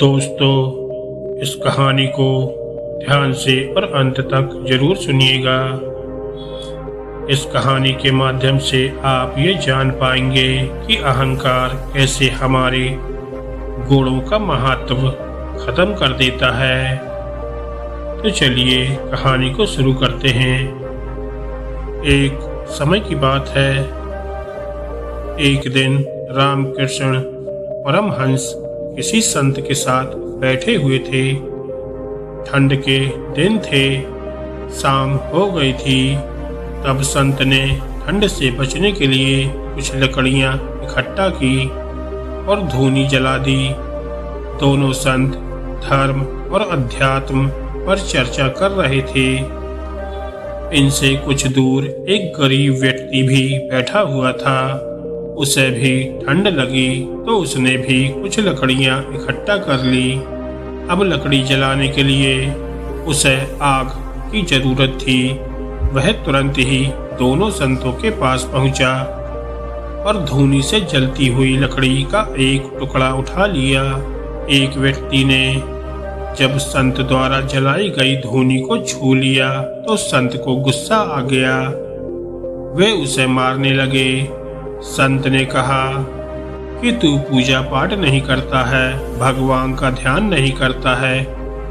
दोस्तों, इस कहानी को ध्यान से और अंत तक जरूर सुनिएगा। इस कहानी के माध्यम से आप ये जान पाएंगे कि अहंकार कैसे हमारे गुणों का महत्व खत्म कर देता है। तो चलिए कहानी को शुरू करते हैं। एक समय की बात है। एक दिन रामकृष्ण परमहंस किसी संत के साथ बैठे हुए थे। ठंड के दिन थे, शाम हो गई थी। तब संत ने ठंड से बचने के लिए कुछ लकड़ियां इकट्ठा की और धूनी जला दी। दोनों संत धर्म और अध्यात्म पर चर्चा कर रहे थे। इनसे कुछ दूर एक गरीब व्यक्ति भी बैठा हुआ था। उसे भी ठंड लगी तो उसने भी कुछ लकड़ियां इकट्ठा कर ली। अब लकड़ी जलाने के लिए उसे आग की जरूरत थी। वह तुरंत ही दोनों संतों के पास पहुंचा और धूनी से जलती हुई लकड़ी का एक टुकड़ा उठा लिया। एक व्यक्ति ने जब संत द्वारा जलाई गई धूनी को छू लिया तो संत को गुस्सा आ गया। वे उसे मारने लगे। संत ने कहा कि तू पूजा पाठ नहीं करता है, भगवान का ध्यान नहीं करता है।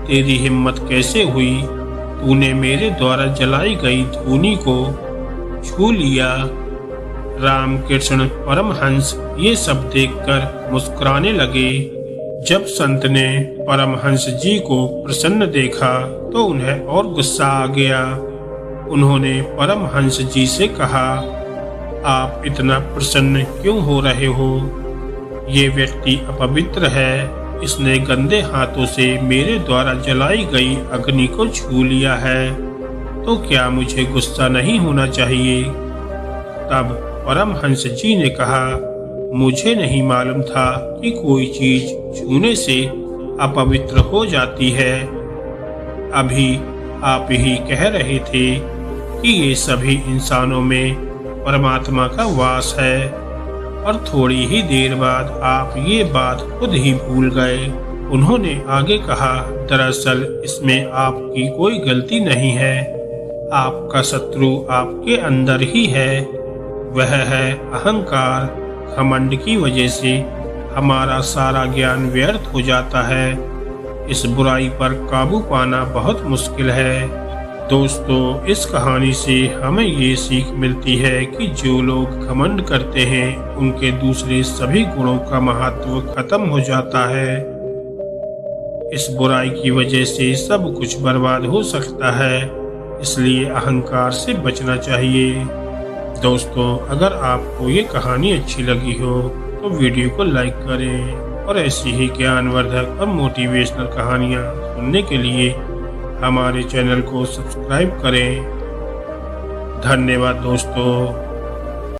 तेरी हिम्मत कैसे हुई? तूने मेरे द्वारा जलाई गई धूनी को छू लिया। रामकृष्ण परमहंस ये सब देखकर मुस्कुराने लगे। जब संत ने परमहंस जी को प्रसन्न देखा तो उन्हें और गुस्सा आ गया। उन्होंने परमहंस जी से कहा, आप इतना प्रसन्न क्यों हो रहे हो? ये व्यक्ति अपवित्र है। इसने गंदे हाथों से मेरे द्वारा जलाई गई अग्नि को छू लिया है, तो क्या मुझे गुस्सा नहीं होना चाहिए? तब परमहंस जी ने कहा, मुझे नहीं मालूम था कि कोई चीज छूने से अपवित्र हो जाती है। अभी आप ही कह रहे थे कि ये सभी इंसानों में परमात्मा का वास है, और थोड़ी ही देर बाद आप ये बात खुद ही भूल गए। उन्होंने आगे कहा, दरअसल इसमें आपकी कोई गलती नहीं है। आपका शत्रु आपके अंदर ही है। वह है अहंकार। घमंड की वजह से हमारा सारा ज्ञान व्यर्थ हो जाता है। इस बुराई पर काबू पाना बहुत मुश्किल है। दोस्तों, इस कहानी से हमें ये सीख मिलती है कि जो लोग घमंड करते हैं उनके दूसरे सभी गुणों का महत्व खत्म हो जाता है। इस बुराई की वजह से सब कुछ बर्बाद हो सकता है। इसलिए अहंकार से बचना चाहिए। दोस्तों, अगर आपको ये कहानी अच्छी लगी हो तो वीडियो को लाइक करें और ऐसी ही ज्ञानवर्धक और मोटिवेशनल कहानियाँ सुनने के लिए हमारे चैनल को सब्सक्राइब करें। धन्यवाद दोस्तों।